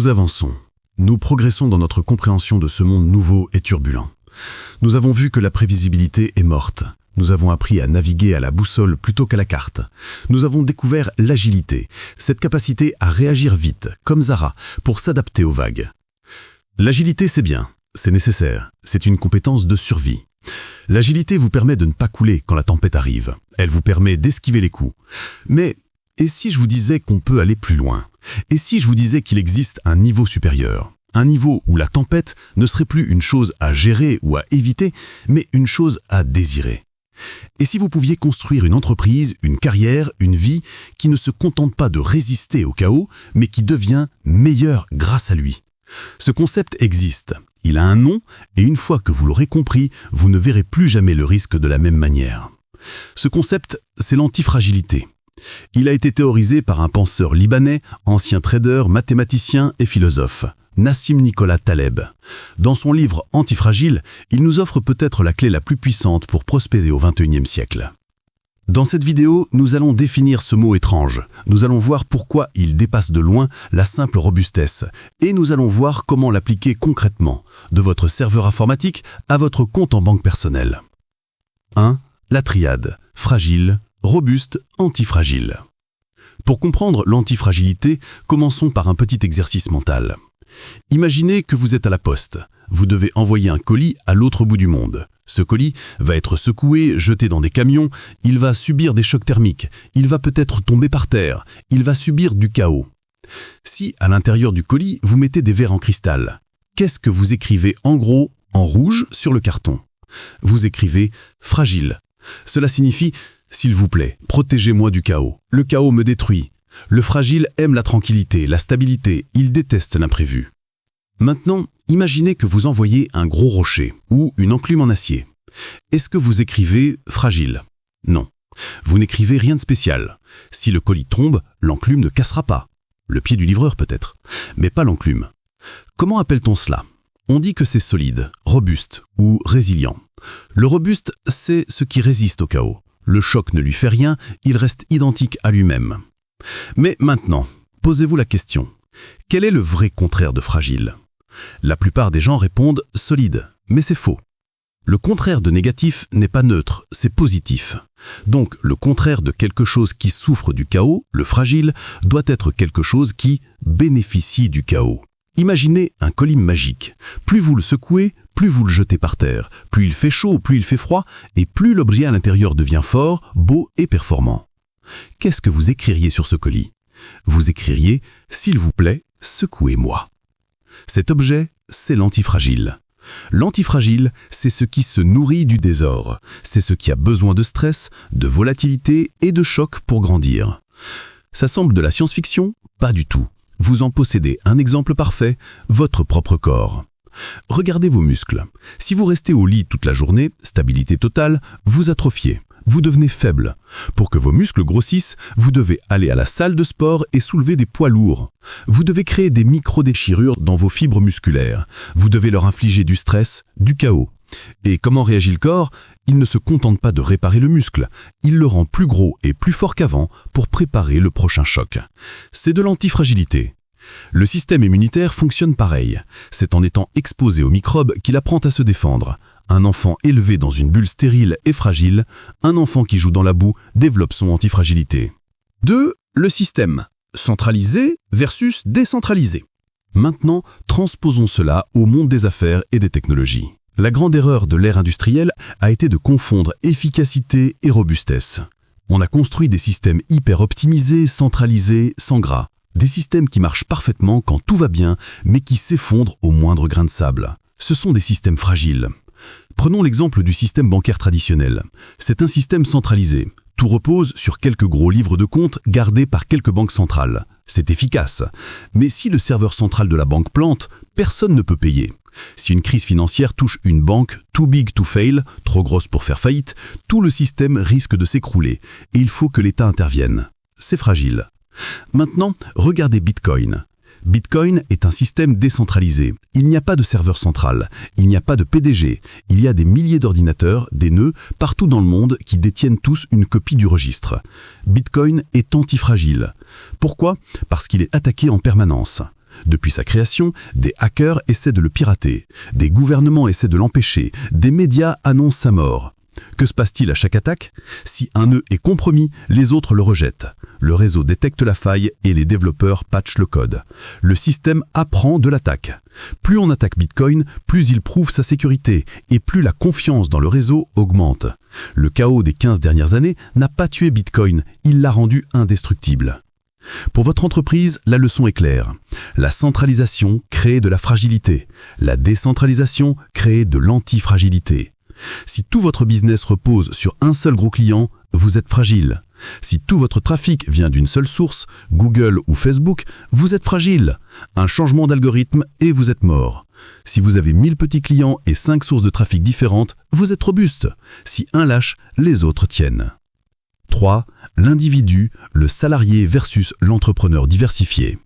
Nous avançons. Nous progressons dans notre compréhension de ce monde nouveau et turbulent. Nous avons vu que la prévisibilité est morte. Nous avons appris à naviguer à la boussole plutôt qu'à la carte. Nous avons découvert l'agilité, cette capacité à réagir vite, comme Zara, pour s'adapter aux vagues. L'agilité, c'est bien, c'est nécessaire, c'est une compétence de survie. L'agilité vous permet de ne pas couler quand la tempête arrive. Elle vous permet d'esquiver les coups. Mais, et si je vous disais qu'on peut aller plus loin? Et si je vous disais qu'il existe un niveau supérieur? Un niveau où la tempête ne serait plus une chose à gérer ou à éviter, mais une chose à désirer. Et si vous pouviez construire une entreprise, une carrière, une vie qui ne se contente pas de résister au chaos, mais qui devient meilleure grâce à lui? Ce concept existe, il a un nom, et une fois que vous l'aurez compris, vous ne verrez plus jamais le risque de la même manière. Ce concept, c'est l'antifragilité. Il a été théorisé par un penseur libanais, ancien trader, mathématicien et philosophe, Nassim Nicolas Taleb. Dans son livre Antifragile, il nous offre peut-être la clé la plus puissante pour prospérer au XXIe siècle. Dans cette vidéo, nous allons définir ce mot étrange. Nous allons voir pourquoi il dépasse de loin la simple robustesse. Et nous allons voir comment l'appliquer concrètement, de votre serveur informatique à votre compte en banque personnelle. 1. La triade. Fragile, robuste, antifragile. Pour comprendre l'antifragilité, commençons par un petit exercice mental. Imaginez que vous êtes à la poste. Vous devez envoyer un colis à l'autre bout du monde. Ce colis va être secoué, jeté dans des camions, il va subir des chocs thermiques, il va peut-être tomber par terre, il va subir du chaos. Si, à l'intérieur du colis, vous mettez des verres en cristal, qu'est-ce que vous écrivez en gros, en rouge, sur le carton? Vous écrivez « fragile ». Cela signifie « s'il vous plaît, protégez-moi du chaos. Le chaos me détruit. Le fragile aime la tranquillité, la stabilité, il déteste l'imprévu. » Maintenant, imaginez que vous envoyez un gros rocher ou une enclume en acier. Est-ce que vous écrivez « fragile » ? Non. Vous n'écrivez rien de spécial. Si le colis tombe, l'enclume ne cassera pas. Le pied du livreur peut-être, mais pas l'enclume. Comment appelle-t-on cela? On dit que c'est solide, robuste ou résilient. Le robuste, c'est ce qui résiste au chaos. Le choc ne lui fait rien, il reste identique à lui-même. Mais maintenant, posez-vous la question. Quel est le vrai contraire de fragile? La plupart des gens répondent « solide », mais c'est faux. Le contraire de négatif n'est pas neutre, c'est positif. Donc, le contraire de quelque chose qui souffre du chaos, le fragile, doit être quelque chose qui bénéficie du chaos. Imaginez un colis magique. Plus vous le secouez, plus vous le jetez par terre. Plus il fait chaud, plus il fait froid, et plus l'objet à l'intérieur devient fort, beau et performant. Qu'est-ce que vous écririez sur ce colis? Vous écririez « S'il vous plaît, secouez-moi ». Cet objet, c'est l'antifragile. L'antifragile, c'est ce qui se nourrit du désordre. C'est ce qui a besoin de stress, de volatilité et de choc pour grandir. Ça semble de la science-fiction? Pas du tout. Vous en possédez un exemple parfait, votre propre corps. Regardez vos muscles. Si vous restez au lit toute la journée, stabilité totale, vous atrophiez. Vous devenez faible. Pour que vos muscles grossissent, vous devez aller à la salle de sport et soulever des poids lourds. Vous devez créer des micro-déchirures dans vos fibres musculaires. Vous devez leur infliger du stress, du chaos. Et comment réagit le corps? Il ne se contente pas de réparer le muscle. Il le rend plus gros et plus fort qu'avant pour préparer le prochain choc. C'est de l'antifragilité. Le système immunitaire fonctionne pareil. C'est en étant exposé aux microbes qu'il apprend à se défendre. Un enfant élevé dans une bulle stérile et fragile, un enfant qui joue dans la boue développe son antifragilité. 2. Le système. Centralisé versus décentralisé. Maintenant, transposons cela au monde des affaires et des technologies. La grande erreur de l'ère industrielle a été de confondre efficacité et robustesse. On a construit des systèmes hyper optimisés, centralisés, sans gras. Des systèmes qui marchent parfaitement quand tout va bien, mais qui s'effondrent au moindre grain de sable. Ce sont des systèmes fragiles. Prenons l'exemple du système bancaire traditionnel. C'est un système centralisé. Tout repose sur quelques gros livres de comptes gardés par quelques banques centrales. C'est efficace. Mais si le serveur central de la banque plante, personne ne peut payer. Si une crise financière touche une banque too big to fail, trop grosse pour faire faillite, tout le système risque de s'écrouler et il faut que l'État intervienne. C'est fragile. Maintenant, regardez Bitcoin. Bitcoin est un système décentralisé. Il n'y a pas de serveur central, il n'y a pas de PDG, il y a des milliers d'ordinateurs, des nœuds, partout dans le monde qui détiennent tous une copie du registre. Bitcoin est antifragile. Pourquoi? Parce qu'il est attaqué en permanence. Depuis sa création, des hackers essaient de le pirater, des gouvernements essaient de l'empêcher, des médias annoncent sa mort. Que se passe-t-il à chaque attaque? Si un nœud est compromis, les autres le rejettent. Le réseau détecte la faille et les développeurs patchent le code. Le système apprend de l'attaque. Plus on attaque Bitcoin, plus il prouve sa sécurité et plus la confiance dans le réseau augmente. Le chaos des 15 dernières années n'a pas tué Bitcoin, il l'a rendu indestructible. Pour votre entreprise, la leçon est claire. La centralisation crée de la fragilité. La décentralisation crée de l'antifragilité. Si tout votre business repose sur un seul gros client, vous êtes fragile. Si tout votre trafic vient d'une seule source, Google ou Facebook, vous êtes fragile. Un changement d'algorithme et vous êtes mort. Si vous avez 1000 petits clients et 5 sources de trafic différentes, vous êtes robuste. Si un lâche, les autres tiennent. 3. L'individu, le salarié versus l'entrepreneur diversifié.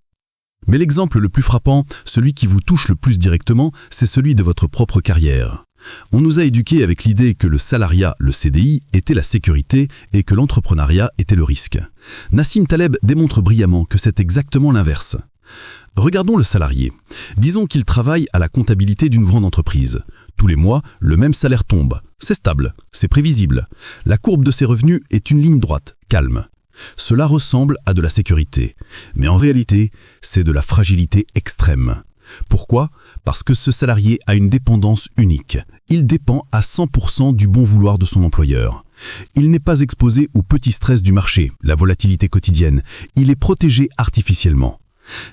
Mais l'exemple le plus frappant, celui qui vous touche le plus directement, c'est celui de votre propre carrière. On nous a éduqués avec l'idée que le salariat, le CDI, était la sécurité et que l'entrepreneuriat était le risque. Nassim Taleb démontre brillamment que c'est exactement l'inverse. Regardons le salarié. Disons qu'il travaille à la comptabilité d'une grande entreprise. Tous les mois, le même salaire tombe. C'est stable, c'est prévisible. La courbe de ses revenus est une ligne droite, calme. Cela ressemble à de la sécurité. Mais en réalité, c'est de la fragilité extrême. Pourquoi? Parce que ce salarié a une dépendance unique. Il dépend à 100% du bon vouloir de son employeur. Il n'est pas exposé au petit stress du marché, la volatilité quotidienne. Il est protégé artificiellement.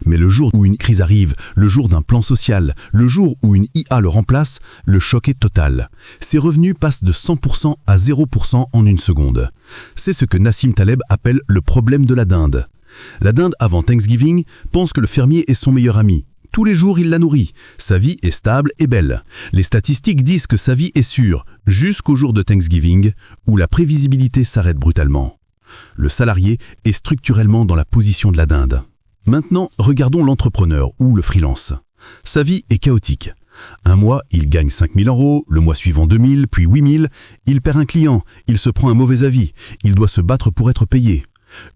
Mais le jour où une crise arrive, le jour d'un plan social, le jour où une IA le remplace, le choc est total. Ses revenus passent de 100% à 0% en une seconde. C'est ce que Nassim Taleb appelle le problème de la dinde. La dinde avant Thanksgiving pense que le fermier est son meilleur ami. Tous les jours, il la nourrit. Sa vie est stable et belle. Les statistiques disent que sa vie est sûre, jusqu'au jour de Thanksgiving, où la prévisibilité s'arrête brutalement. Le salarié est structurellement dans la position de la dinde. Maintenant, regardons l'entrepreneur ou le freelance. Sa vie est chaotique. Un mois, il gagne 5 000 €, le mois suivant 2 000, puis 8 000. Il perd un client, il se prend un mauvais avis, il doit se battre pour être payé.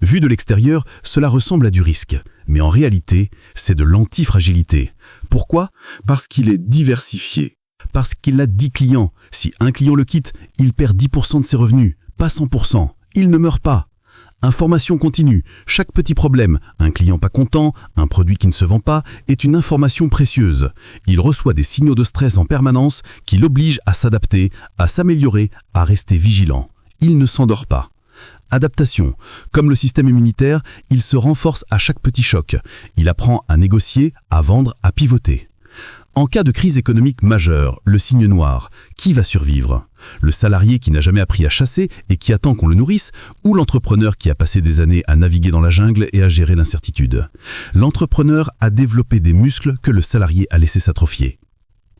Vu de l'extérieur, cela ressemble à du risque. Mais en réalité, c'est de l'antifragilité. Pourquoi? Parce qu'il est diversifié. Parce qu'il a 10 clients. Si un client le quitte, il perd 10% de ses revenus, pas 100%. Il ne meurt pas. Information continue. Chaque petit problème, un client pas content, un produit qui ne se vend pas, est une information précieuse. Il reçoit des signaux de stress en permanence qui l'obligent à s'adapter, à s'améliorer, à rester vigilant. Il ne s'endort pas. Adaptation. Comme le système immunitaire, il se renforce à chaque petit choc. Il apprend à négocier, à vendre, à pivoter. En cas de crise économique majeure, le signe noir, qui va survivre? Le salarié qui n'a jamais appris à chasser et qui attend qu'on le nourrisse, ou l'entrepreneur qui a passé des années à naviguer dans la jungle et à gérer l'incertitude? L'entrepreneur a développé des muscles que le salarié a laissé s'atrophier.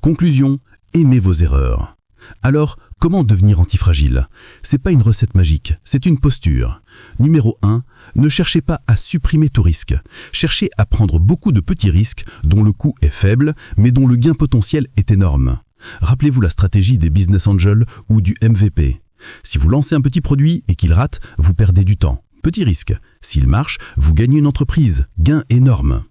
Conclusion, aimez vos erreurs. Alors, comment devenir antifragile? C'est pas une recette magique, c'est une posture. Numéro 1, ne cherchez pas à supprimer tout risque. Cherchez à prendre beaucoup de petits risques dont le coût est faible, mais dont le gain potentiel est énorme. Rappelez-vous la stratégie des business angels ou du MVP. Si vous lancez un petit produit et qu'il rate, vous perdez du temps. Petit risque. S'il marche, vous gagnez une entreprise. Gain énorme.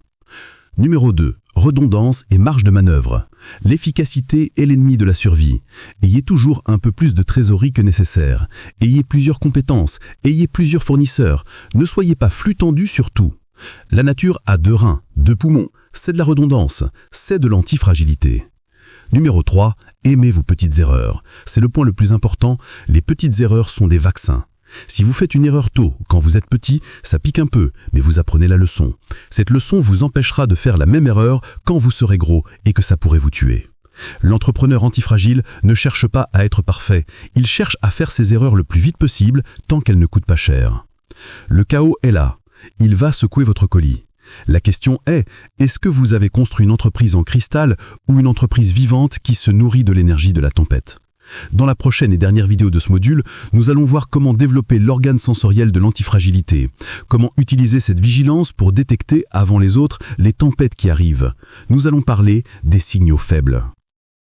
Numéro 2. Redondance et marge de manœuvre. L'efficacité est l'ennemi de la survie. Ayez toujours un peu plus de trésorerie que nécessaire. Ayez plusieurs compétences. Ayez plusieurs fournisseurs. Ne soyez pas flux tendu sur tout. La nature a 2 reins, 2 poumons. C'est de la redondance. C'est de l'antifragilité. Numéro 3. Aimez vos petites erreurs. C'est le point le plus important. Les petites erreurs sont des vaccins. Si vous faites une erreur tôt, quand vous êtes petit, ça pique un peu, mais vous apprenez la leçon. Cette leçon vous empêchera de faire la même erreur quand vous serez gros et que ça pourrait vous tuer. L'entrepreneur antifragile ne cherche pas à être parfait, il cherche à faire ses erreurs le plus vite possible tant qu'elles ne coûtent pas cher. Le chaos est là, il va secouer votre colis. La question est-ce que vous avez construit une entreprise en cristal ou une entreprise vivante qui se nourrit de l'énergie de la tempête? Dans la prochaine et dernière vidéo de ce module, nous allons voir comment développer l'organe sensoriel de l'antifragilité, comment utiliser cette vigilance pour détecter avant les autres les tempêtes qui arrivent. Nous allons parler des signaux faibles.